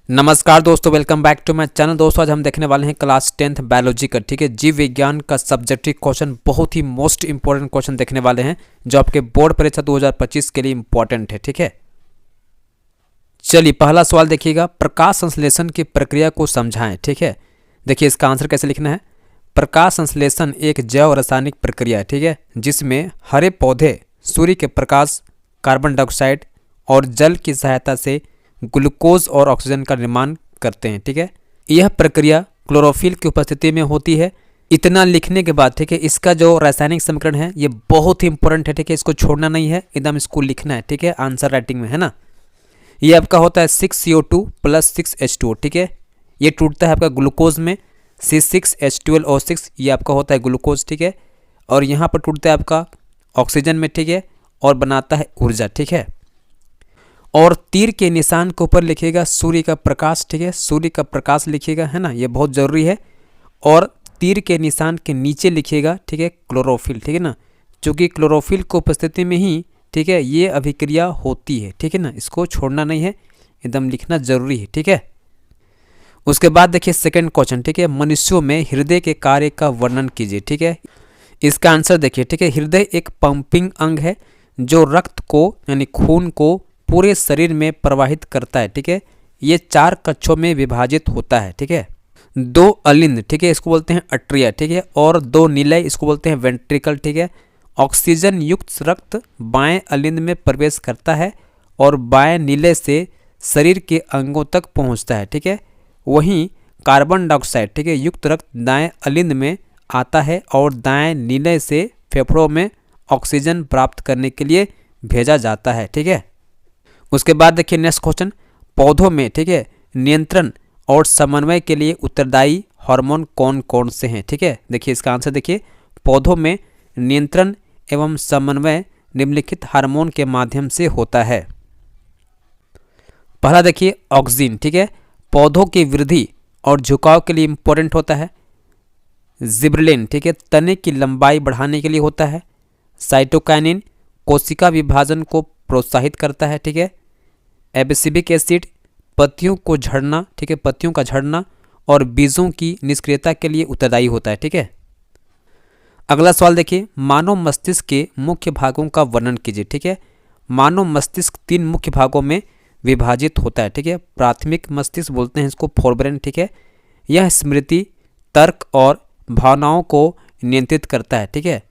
नमस्कार दोस्तों, welcome back to my channel. दोस्तों आज हम देखने वाले हैं क्लास 10th बायोलॉजी का, ठीक है, जीव विज्ञान का सब्जेक्टिव क्वेश्चन। बहुत ही मोस्ट इंपॉर्टेंट क्वेश्चन देखने वाले हैं जो आपके बोर्ड परीक्षा 2025 के लिए इंपॉर्टेंट है, ठीक है। चलिए पहला सवाल देखिएगा, प्रकाश संश्लेषण की प्रक्रिया को समझाएं, ठीक है। देखिए इसका आंसर कैसे लिखना है। प्रकाश संश्लेषण एक जैव रासायनिक प्रक्रिया है, ठीक है, जिसमें हरे पौधे सूर्य के प्रकाश, कार्बन डाइऑक्साइड और जल की सहायता से ग्लूकोज और ऑक्सीजन का निर्माण करते हैं, ठीक है। यह प्रक्रिया क्लोरोफिल की उपस्थिति में होती है। इतना लिखने के बाद, ठीक है, इसका जो रासायनिक समीकरण है ये बहुत ही इंपॉर्टेंट है, ठीक है, इसको छोड़ना नहीं है, एकदम इसको लिखना है, ठीक है, आंसर राइटिंग में, है ना। ये आपका होता है 6CO2 + 6H2O, ठीक है। ये टूटता है आपका ग्लूकोज में, C6H12O6, ये आपका होता है ग्लूकोज, ठीक है। और यहाँ पर टूटता है आपका ऑक्सीजन में, ठीक है, और बनाता है ऊर्जा, ठीक है। और तीर के निशान के ऊपर लिखिएगा सूर्य का प्रकाश, ठीक है, सूर्य का प्रकाश लिखिएगा, है ना, ये बहुत ज़रूरी है। और तीर के निशान के नीचे लिखिएगा, ठीक है, क्लोरोफिल, ठीक है ना, क्योंकि क्लोरोफिल की उपस्थिति में ही, ठीक है, ये अभिक्रिया होती है, ठीक है ना, इसको छोड़ना नहीं है, एकदम लिखना जरूरी है, ठीक है। उसके बाद देखिए सेकंड क्वेश्चन, ठीक है, मनुष्यों में हृदय के कार्य का वर्णन कीजिए, ठीक है। इसका आंसर देखिए, ठीक है, हृदय एक पंपिंग अंग है जो रक्त को यानी खून को पूरे शरीर में प्रवाहित करता है, ठीक है। ये 4 कक्षों में विभाजित होता है, ठीक है। 2 अलिंद, ठीक है, इसको बोलते हैं अट्रिया, ठीक है, और 2 निलय, इसको बोलते हैं वेंट्रिकल, ठीक है। ऑक्सीजन युक्त रक्त बाएं अलिंद में प्रवेश करता है और बाएं निलय से शरीर के अंगों तक पहुंचता है, ठीक है। वहीं कार्बन डाइऑक्साइड, ठीक है, युक्त रक्त दाएं अलिंद में आता है और दाएं निलय से फेफड़ों में ऑक्सीजन प्राप्त करने के लिए भेजा जाता है, ठीक है। उसके बाद देखिए नेक्स्ट क्वेश्चन, पौधों में, ठीक है, नियंत्रण और समन्वय के लिए उत्तरदायी हार्मोन कौन कौन से हैं, ठीक है। देखिए इसका आंसर देखिए, पौधों में नियंत्रण एवं समन्वय निम्नलिखित हार्मोन के माध्यम से होता है। पहला देखिए ऑक्सिन, ठीक है, पौधों की वृद्धि और झुकाव के लिए इंपॉर्टेंट होता है। जिब्रेलिन, ठीक है, तने की लंबाई बढ़ाने के लिए होता है। साइटोकाइनिन कोशिका विभाजन को प्रोत्साहित करता है, ठीक है। एब्सिसिक एसिड पत्तियों को झड़ना, ठीक है, पत्तियों का झड़ना और बीजों की निष्क्रियता के लिए उत्तरदायी होता है, ठीक है। अगला सवाल देखिए, मानव मस्तिष्क के मुख्य भागों का वर्णन कीजिए, ठीक है। मानव मस्तिष्क 3 मुख्य भागों में विभाजित होता है, ठीक है। प्राथमिक मस्तिष्क बोलते हैं इसको, फोरब्रेन, ठीक है, यह स्मृति, तर्क और भावनाओं को नियंत्रित करता है, ठीक है।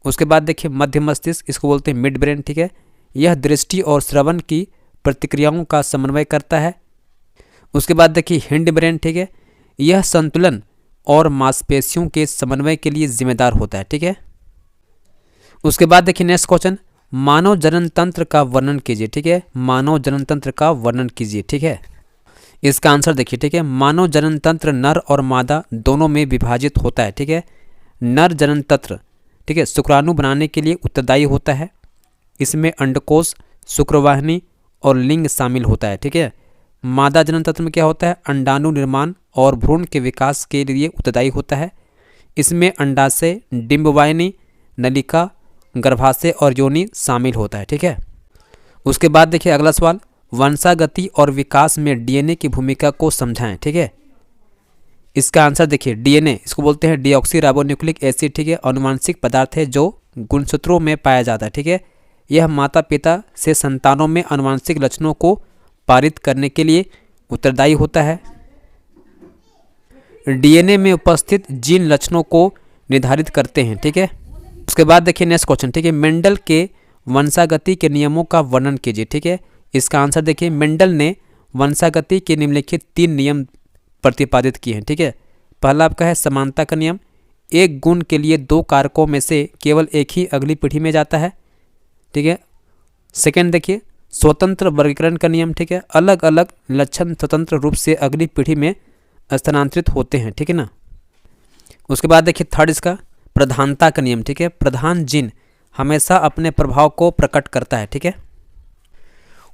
उसके बाद देखिए मध्य मस्तिष्क, इसको बोलते हैं मिड ब्रेन, ठीक है, यह दृष्टि और श्रवण की प्रतिक्रियाओं का समन्वय करता है। उसके बाद देखिए हिंड ब्रेन, ठीक है, यह संतुलन और मांसपेशियों के समन्वय के लिए जिम्मेदार होता है, ठीक है। उसके बाद देखिए नेक्स्ट क्वेश्चन, मानव जनन तंत्र का वर्णन कीजिए, ठीक है, मानव जनन तंत्र का वर्णन कीजिए, ठीक है। इसका आंसर देखिए, ठीक है, मानव जनन तंत्र नर और मादा दोनों में विभाजित होता है, ठीक है। नर जनन तंत्र, ठीक है, शुक्राणु बनाने के लिए उत्तरदायी होता है। इसमें अंडकोश, शुक्रवाहिनी और लिंग शामिल होता है, ठीक है। मादा जनन तंत्र में क्या होता है, अंडाणु निर्माण और भ्रूण के विकास के लिए उत्तरदायी होता है। इसमें अंडाशय, डिंबवाहिनी, नलिका, गर्भाशय और योनि शामिल होता है, ठीक है। उसके बाद देखिए अगला सवाल, वंशागति और विकास में डीएनए की भूमिका को समझाएं, ठीक है। इसका आंसर देखिए, डीएनए इसको बोलते हैं डीऑक्सीराइबोन्यूक्लिक एसिड, ठीक है, अनुवांशिक पदार्थ है जो गुणसूत्रों में पाया जाता है, ठीक है। यह माता पिता से संतानों में अनुवांशिक लक्षणों को पारित करने के लिए उत्तरदायी होता है। डीएनए में उपस्थित जीन लक्षणों को निर्धारित करते हैं, ठीक है। उसके बाद देखिए नेक्स्ट क्वेश्चन, ठीक है, मेंडल के वंशागति के नियमों का वर्णन कीजिए, ठीक है। इसका आंसर देखिए, मेंडल ने वंशागति के निम्नलिखित 3 नियम प्रतिपादित किए हैं, ठीक है। पहला आपका है समानता का नियम, एक गुण के लिए 2 कारकों में से केवल एक ही अगली पीढ़ी में जाता है, ठीक है। सेकंड देखिए स्वतंत्र वर्गीकरण का नियम, ठीक है, अलग अलग लक्षण स्वतंत्र रूप से अगली पीढ़ी में स्थानांतरित होते हैं, ठीक है ना। उसके बाद देखिए थर्ड इसका प्रधानता का नियम, ठीक है, प्रधान जीन हमेशा अपने प्रभाव को प्रकट करता है, ठीक है।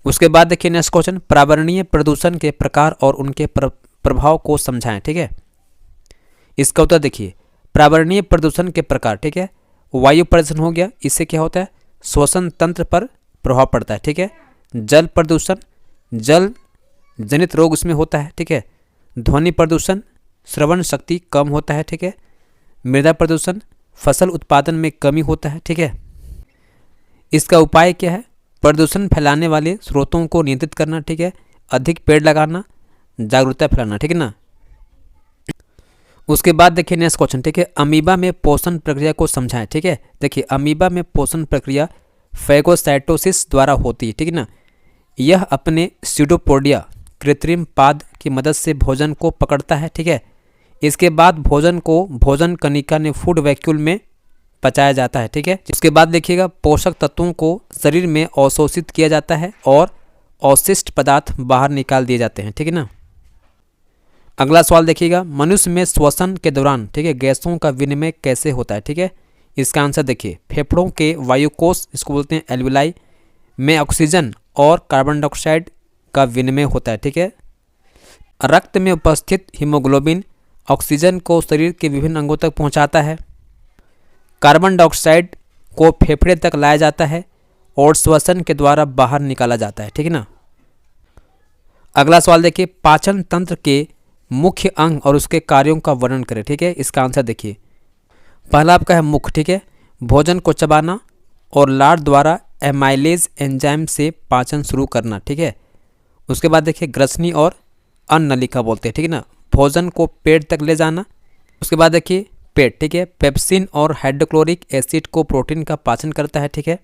उसके बाद देखिए नेक्स्ट क्वेश्चन, पर्यावरणीय प्रदूषण के प्रकार और उनके प्रभाव को समझाएं, ठीक है। इसका उत्तर देखिए, पर्यावरणीय प्रदूषण के प्रकार, ठीक है, वायु प्रदूषण हो गया, इससे क्या होता है, श्वसन तंत्र पर प्रभाव पड़ता है, ठीक है। जल प्रदूषण, जल जनित रोग उसमें होता है, ठीक है। ध्वनि प्रदूषण, श्रवण शक्ति कम होता है, ठीक है। मृदा प्रदूषण, फसल उत्पादन में कमी होता है, ठीक है। इसका उपाय क्या है? प्रदूषण फैलाने वाले स्रोतों को नियंत्रित करना, ठीक है। अधिक पेड़ लगाना, जागरूकता फैलाना, ठीक है ना। उसके बाद देखिए नेक्स्ट क्वेश्चन, ठीक है। अमीबा में पोषण प्रक्रिया को समझाएं, ठीक है। देखिए अमीबा में पोषण प्रक्रिया फैगोसाइटोसिस द्वारा होती है, ठीक है ना। यह अपने स्यूडोपोडिया कृत्रिम पाद की मदद से भोजन को पकड़ता है, ठीक है। इसके बाद भोजन को भोजन कणिका ने फूड वैक्यूल में पचाया जाता है, ठीक है। उसके बाद देखिएगा पोषक तत्वों को शरीर में अवशोषित किया जाता है और अवशिष्ट पदार्थ बाहर निकाल दिए जाते हैं, ठीक है ना। अगला सवाल देखिएगा, मनुष्य में श्वसन के दौरान, ठीक है, गैसों का विनिमय कैसे होता है, ठीक है। इसका आंसर देखिए, फेफड़ों के वायुकोष, इसको बोलते हैं एल्विलाई, में ऑक्सीजन और कार्बन डाइऑक्साइड का विनिमय होता है, ठीक है। रक्त में उपस्थित हीमोग्लोबिन ऑक्सीजन को शरीर के विभिन्न अंगों तक पहुंचाता है। कार्बन डाइऑक्साइड को फेफड़े तक लाया जाता है और श्वसन के द्वारा बाहर निकाला जाता है, ठीक है ना। अगला सवाल देखिए, पाचन तंत्र के मुख्य अंग और उसके कार्यों का वर्णन करें, ठीक है। इसका आंसर देखिए, पहला आपका है मुख, ठीक है, भोजन को चबाना और लार द्वारा एमाइलेज एंजाइम से पाचन शुरू करना, ठीक है। उसके बाद देखिए ग्रसनी और अन्न नलिका बोलते हैं, ठीक है ना, भोजन को पेट तक ले जाना। उसके बाद देखिए पेट, ठीक है, पेप्सिन और हाइड्रोक्लोरिक एसिड को प्रोटीन का पाचन करता है, ठीक है।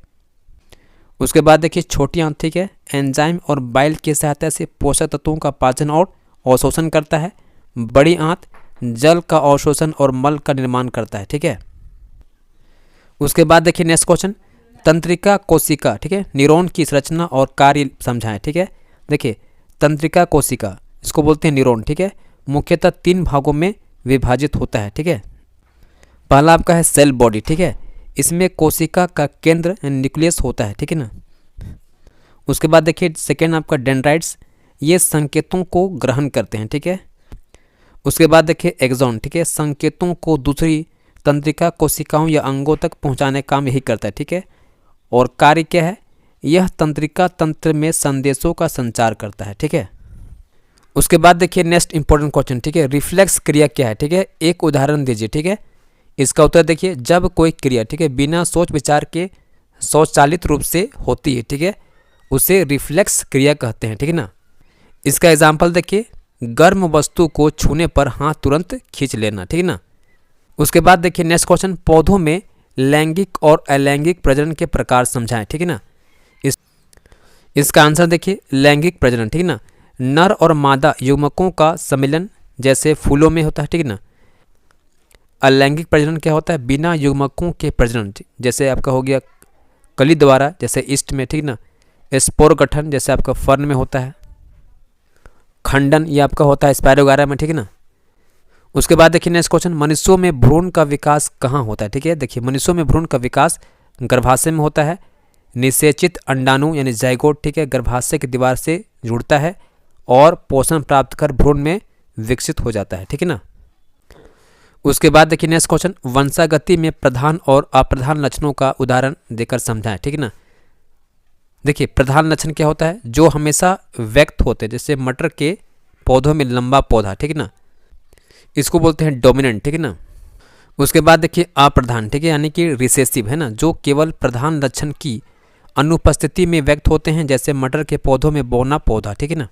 उसके बाद देखिए छोटी आंत, ठीक है, एंजाइम और बाइल की सहायता से पोषक तत्वों का पाचन और अवशोषण करता है। बड़ी आंत जल का अवशोषण और मल का निर्माण करता है, ठीक है। उसके बाद देखिए नेक्स्ट क्वेश्चन, तंत्रिका कोशिका, ठीक है, न्यूरॉन की संरचना और कार्य समझाएं, ठीक है। देखिए तंत्रिका कोशिका, इसको बोलते हैं न्यूरॉन, ठीक है, मुख्यतः 3 भागों में विभाजित होता है, ठीक है। पहला आपका है सेल बॉडी, ठीक है, इसमें कोशिका का केंद्र न्यूक्लियस होता है, ठीक है ना। उसके बाद देखिए सेकेंड आपका डेंड्राइट्स, ये संकेतों को ग्रहण करते हैं, ठीक है। उसके बाद देखिए एक्सॉन, ठीक है, संकेतों को दूसरी तंत्रिका कोशिकाओं या अंगों तक पहुंचाने का काम यही करता है, ठीक है। और कार्य क्या है? यह तंत्रिका तंत्र में संदेशों का संचार करता है, ठीक है। उसके बाद देखिए नेक्स्ट इंपॉर्टेंट क्वेश्चन, ठीक है, रिफ्लेक्स क्रिया क्या है, ठीक है, एक उदाहरण दीजिए, ठीक है। इसका उत्तर देखिए, जब कोई क्रिया, ठीक है, बिना सोच विचार के स्वचालित रूप से होती है, ठीक है, उसे रिफ्लेक्स क्रिया कहते हैं, ठीक है ना। इसका एग्जाम्पल देखिए, गर्म वस्तु को छूने पर हाथ तुरंत खींच लेना, ठीक है ना। उसके बाद देखिए नेक्स्ट क्वेश्चन, पौधों में लैंगिक और अलैंगिक प्रजनन के प्रकार समझाएं, ठीक है ना। इसका आंसर देखिए लैंगिक प्रजनन, ठीक है ना, नर और मादा युग्मकों का सम्मिलन जैसे फूलों में होता है, ठीक है ना। अलैंगिक प्रजनन क्या होता है? बिना युग्मकों के प्रजनन, जैसे आपका हो गया कली द्वारा, जैसे ईस्ट में, ठीक ना। स्पोर गठन जैसे आपका फर्न में होता है। खंडन ये आपका होता है स्पायरोगारा में, ठीक है ना। उसके बाद देखिए नेक्स्ट क्वेश्चन, मनुष्यों में भ्रूण का विकास कहाँ होता है, ठीक है। देखिए मनुष्यों में भ्रूण का विकास गर्भाशय में होता है। निषेचित अंडाणु यानी जाइगोट, ठीक है, गर्भाशय की दीवार से जुड़ता है और पोषण प्राप्त कर भ्रूण में विकसित हो जाता है, ठीक है ना। उसके बाद देखिए नेक्स्ट क्वेश्चन, वंशागति में प्रधान और अप्रधान लक्षणों का उदाहरण देकर समझाएं, ठीक है ना। देखिए प्रधान लक्षण क्या होता है? जो हमेशा व्यक्त होते हैं, जैसे मटर के पौधों में लंबा पौधा, ठीक है ना, इसको बोलते हैं डोमिनेंट, ठीक है ना। उसके बाद देखिए अप्रधान, ठीक है, यानी कि रिसेसिव है ना, जो केवल प्रधान लक्षण की अनुपस्थिति में व्यक्त होते हैं, जैसे मटर के पौधों में बौना पौधा, ठीक है ना।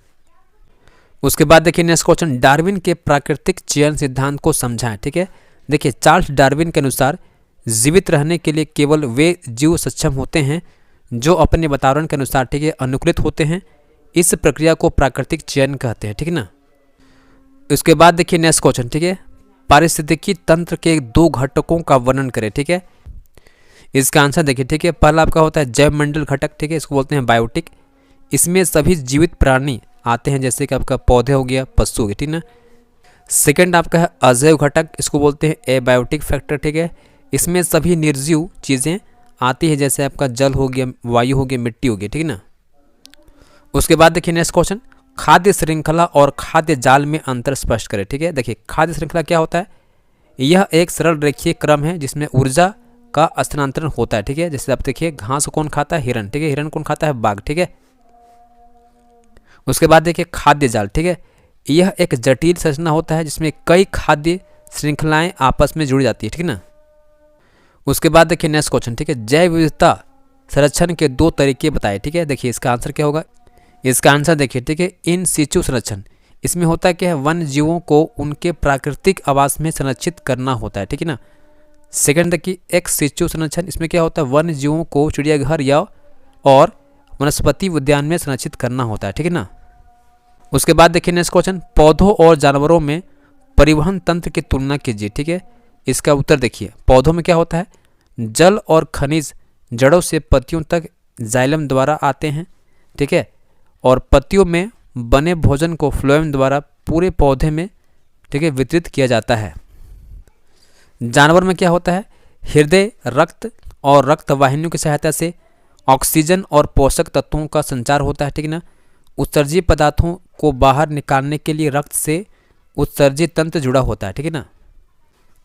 उसके बाद देखिए नेक्स्ट क्वेश्चन, डार्विन के प्राकृतिक चयन सिद्धांत को समझाएं, ठीक है। देखिए चार्ल्स डार्विन के अनुसार जीवित रहने के लिए केवल वे जीव सक्षम होते हैं जो अपने वातावरण के अनुसार, ठीक है, अनुकूलित होते हैं। इस प्रक्रिया को प्राकृतिक चयन कहते हैं, ठीक है ना। उसके बाद देखिए नेक्स्ट क्वेश्चन, ठीक है, पारिस्थितिकी तंत्र के 2 घटकों का वर्णन करें, ठीक है। इसका आंसर देखिए, ठीक है, पहला आपका होता है जैव मंडल घटक, ठीक है, इसको बोलते हैं बायोटिक। इसमें सभी जीवित प्राणी आते हैं, जैसे कि आपका पौधे हो गया, पशु हो गया, ठीक ना। सेकंड आपका है अजैव घटक, इसको बोलते हैं एबायोटिक फैक्टर, ठीक है। इसमें सभी निर्जीव चीज़ें आती है, जैसे आपका जल हो गया, वायु हो गया, मिट्टी हो गई, ठीक है ना। उसके बाद देखिए नेक्स्ट क्वेश्चन, खाद्य श्रृंखला और खाद्य जाल में अंतर स्पष्ट करें, ठीक है। देखिए खाद्य श्रृंखला क्या होता है? यह एक सरल रेखीय क्रम है जिसमें ऊर्जा का स्थानांतरण होता है, ठीक है। जैसे आप देखिए घास कौन खाता है? हिरन, ठीक है, हिरन कौन खाता है? बाघ, ठीक है। उसके बाद देखिए खाद्य जाल, ठीक है, यह एक जटिल संरचना होता है जिसमें कई खाद्य श्रृंखलाएं आपस में जुड़ी जाती है, ठीक है ना। उसके बाद देखिए नेक्स्ट क्वेश्चन, ठीक है, जैव विविधता संरक्षण के 2 तरीके बताए, ठीक है। देखिए इसका आंसर क्या होगा, इसका आंसर देखिए, ठीक है, इन सिचु संरक्षण। इसमें होता क्या है, वन जीवों को उनके प्राकृतिक आवास में संरक्षित करना होता है, ठीक है ना। सेकंड देखिए एक्स सिचु संरक्षण, इसमें क्या होता है, वन जीवों को चिड़ियाघर या और वनस्पति उद्यान में संरक्षित करना होता है, ठीक है ना। उसके बाद देखिए नेक्स्ट क्वेश्चन, पौधों और जानवरों में परिवहन तंत्र की तुलना कीजिए, ठीक है। इसका उत्तर देखिए, पौधों में क्या होता है, जल और खनिज जड़ों से पत्तियों तक जाइलम द्वारा आते हैं, ठीक है, और पत्तियों में बने भोजन को फ्लोएम द्वारा पूरे पौधे में, ठीक है, वितरित किया जाता है। जानवर में क्या होता है, हृदय, रक्त और रक्त वाहिनियों की सहायता से ऑक्सीजन और पोषक तत्वों का संचार होता है, ठीक है ना। उत्सर्जी पदार्थों को बाहर निकालने के लिए रक्त से उत्सर्जी तंत्र जुड़ा होता है, ठीक है ना।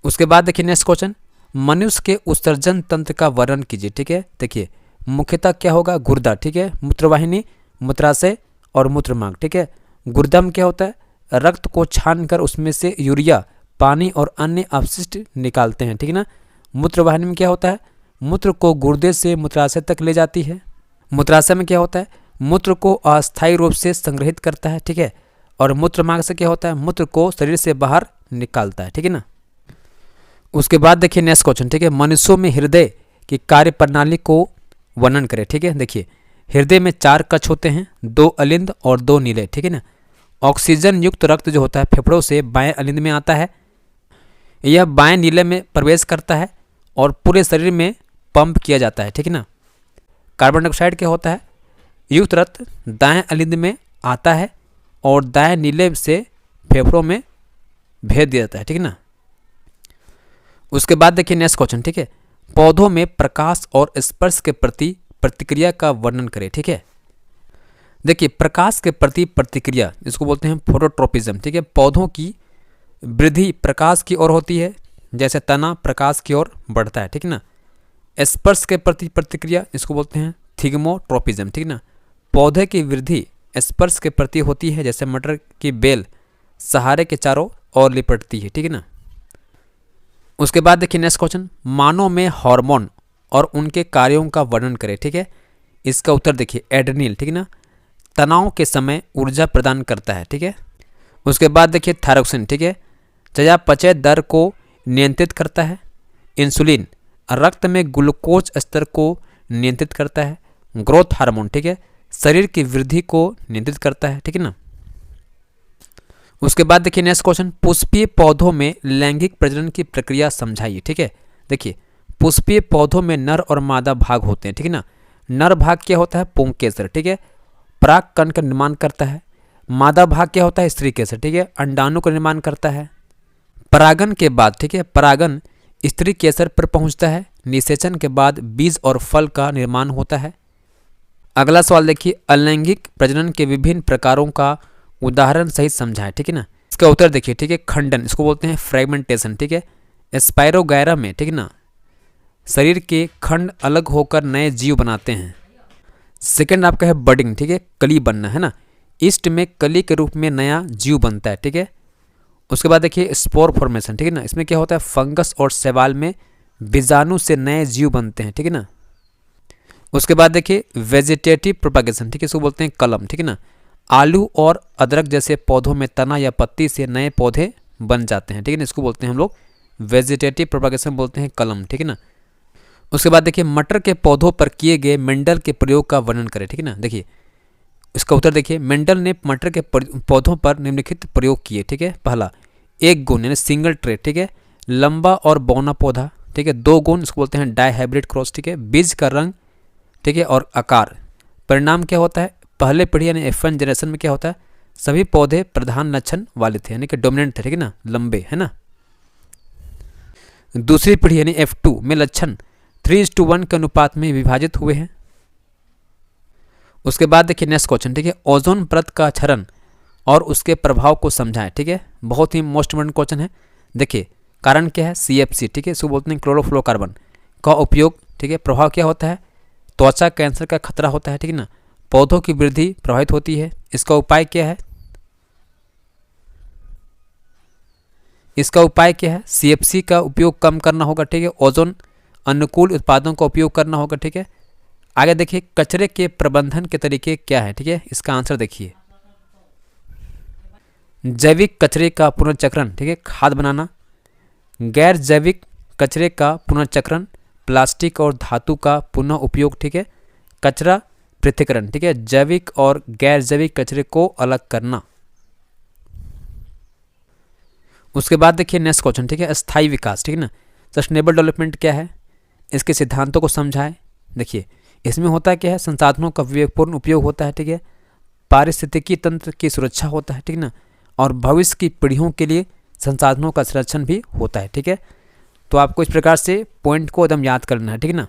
उसके बाद देखिए नेक्स्ट क्वेश्चन, मनुष्य के उत्सर्जन तंत्र का वर्णन कीजिए, ठीक है। देखिए मुख्यतः क्या होगा, गुर्दा, ठीक है, मूत्रवाहिनी, मूत्राशय और मूत्रमार्ग, ठीक है। गुर्दा में क्या होता है, रक्त को छानकर उसमें से यूरिया, पानी और अन्य अपशिष्ट निकालते हैं, ठीक है ना। मूत्रवाहिनी में क्या होता है, मूत्र को गुर्दे से मूत्राशय तक ले जाती है। मूत्राशय में क्या होता है, मूत्र को अस्थायी रूप से संग्रहित करता है, ठीक है। और मूत्रमार्ग से क्या होता है, मूत्र को शरीर से बाहर निकालता है, ठीक है ना। उसके बाद देखिए नेक्स्ट क्वेश्चन, ठीक है, मनुष्यों में हृदय की कार्य प्रणाली को वर्णन करें, ठीक है। देखिए हृदय में 4 कक्ष होते हैं, 2 अलिंद और 2 नीले, ठीक है ना। ऑक्सीजन युक्त रक्त जो होता है फेफड़ों से बाएं अलिंद में आता है, यह बाएं नीले में प्रवेश करता है और पूरे शरीर में पंप किया जाता है, ठीक है ना। कार्बन डाइऑक्साइड क्या होता है, युक्त रक्त दाएं अलिंद में आता है और दाएं नीले से फेफड़ों में भेज दिया जाता है, ठीक है ना। उसके बाद देखिए नेक्स्ट क्वेश्चन, ठीक है, पौधों में प्रकाश और स्पर्श के प्रति प्रतिक्रिया का वर्णन करें, ठीक है। देखिए प्रकाश के प्रति प्रतिक्रिया, इसको बोलते हैं फोटोट्रोपिज्म, ठीक है। पौधों की वृद्धि प्रकाश की ओर होती है, जैसे तना प्रकाश की ओर बढ़ता है, ठीक है ना। स्पर्श के प्रति प्रतिक्रिया, इसको बोलते हैं थिग्मोट्रोपिज्म, ठीक है ना। पौधे की वृद्धि स्पर्श के प्रति होती है, जैसे मटर की बेल सहारे के चारों ओर लिपटती है, ठीक है ना। उसके बाद देखिए नेक्स्ट क्वेश्चन, मानव में हार्मोन और उनके कार्यों का वर्णन करें, ठीक है। इसका उत्तर देखिए एड्रेनल, ठीक है ना, तनाव के समय ऊर्जा प्रदान करता है, ठीक है। उसके बाद देखिए थायरोक्सिन, ठीक है, चयापचय दर को नियंत्रित करता है। इंसुलिन रक्त में ग्लूकोज स्तर को नियंत्रित करता है। ग्रोथ हार्मोन, ठीक है, शरीर की वृद्धि को नियंत्रित करता है, ठीक है ना। उसके बाद देखिए नेक्स्ट क्वेश्चन, पुष्पीय पौधों में लैंगिक प्रजनन की प्रक्रिया समझाइए, ठीक है। देखिए पुष्पीय पौधों में नर और मादा भाग होते हैं, ठीक है ना। नर भाग क्या होता है, पुंकेसर, ठीक है, परागकण का निर्माण करता है। मादा भाग क्या होता है, स्त्री केसर, ठीक है, अंडाणु का निर्माण करता है। परागन के बाद, ठीक है, परागन स्त्री केसर पर पहुंचता है। निषेचन के बाद बीज और फल का निर्माण होता है। अगला सवाल देखिए, अलैंगिक प्रजनन के विभिन्न प्रकारों का उदाहरण सहित समझाएं, ठीक है ना। इसका उत्तर देखिए, ठीक है, खंडन, इसको बोलते हैं फ्रेगमेंटेशन, ठीक है। स्पाइरोगैरा में, ठीक है ना, शरीर के खंड अलग होकर नए जीव बनाते हैं। सेकंड आपका है बडिंग, ठीक है, कली बनना, है ना। ईस्ट में कली के रूप में नया जीव बनता है, ठीक है। उसके बाद देखिए स्पोर फॉर्मेशन, ठीक है ना, इसमें क्या होता है, फंगस और शैवाल में बीजाणु से नए जीव बनते हैं, ठीक है ना। उसके बाद देखिए वेजिटेटिव प्रोपागेशन, ठीक है, इसको बोलते हैं कलम, ठीक है ना। आलू और अदरक जैसे पौधों में तना या पत्ती से नए पौधे बन जाते हैं, ठीक है ना, इसको बोलते हैं हम लोग वेजिटेटिव प्रोपागेशन, बोलते हैं कलम, ठीक है ना। उसके बाद देखिए मटर के पौधों पर किए गए मेंडल के प्रयोग का वर्णन करें, ठीक है ना। देखिए इसका उत्तर देखिए, मेंडल ने मटर के पौधों पर निम्नलिखित प्रयोग किए, ठीक है। पहला, एक गुण यानी सिंगल ट्रेट, ठीक है, लंबा और बौना पौधा, ठीक है। 2 गुण, इसको बोलते हैं डाइहाइब्रिड क्रॉस, ठीक है। बीज का रंग, ठीक है, और आकार। परिणाम क्या होता है, पहले पीढ़ी यानी F1 जनरेशन में क्या होता है, सभी पौधे प्रधान लक्षण वाले थे, यानी कि डोमिनेंट थे, ठीक है ना, लंबे, है ना। दूसरी पीढ़ी यानी F2 में लक्षण 3:1 के अनुपात में विभाजित हुए हैं। उसके बाद देखिए नेक्स्ट क्वेश्चन, ठीक है, ओजोन परत का क्षरण और उसके प्रभाव को समझाएं, ठीक है। बहुत ही मोस्ट इम्पोर्टेंट क्वेश्चन है। देखिए कारण क्या है, CFC, ठीक है, इसको बोलते हैं क्लोरोफ्लोरोकार्बन का उपयोग, ठीक है। प्रभाव क्या होता है, त्वचा कैंसर का खतरा होता है, ठीक है ना। पौधों की वृद्धि प्रभावित होती है। इसका उपाय क्या है? इसका उपाय क्या है? CFC का उपयोग कम करना होगा, ठीक है। ओजोन अनुकूल उत्पादों का उपयोग करना होगा, ठीक है। आगे देखिए, कचरे के प्रबंधन के तरीके क्या है, ठीक है। इसका आंसर देखिए, जैविक कचरे का पुनर्चक्रण, ठीक है, खाद बनाना। गैर जैविक कचरे का पुनर्चक्रण, प्लास्टिक और धातु का पुनः उपयोग, ठीक है। कचरा पृथक्करण, ठीक है, जैविक और गैर जैविक कचरे को अलग करना। उसके बाद देखिए नेक्स्ट क्वेश्चन, ठीक है, स्थायी विकास, ठीक है ना। सस्टेनेबल डेवलपमेंट क्या है, इसके सिद्धांतों को समझाएं। देखिए इसमें होता है क्या है, संसाधनों का विवेकपूर्ण उपयोग होता है, ठीक है, पारिस्थितिकी तंत्र की सुरक्षा होता है, ठीक है ना, और भविष्य की पीढ़ियों के लिए संसाधनों का संरक्षण भी होता है, ठीक है। तो आपको इस प्रकार से पॉइंट को एकदम याद करना है, ठीक है ना।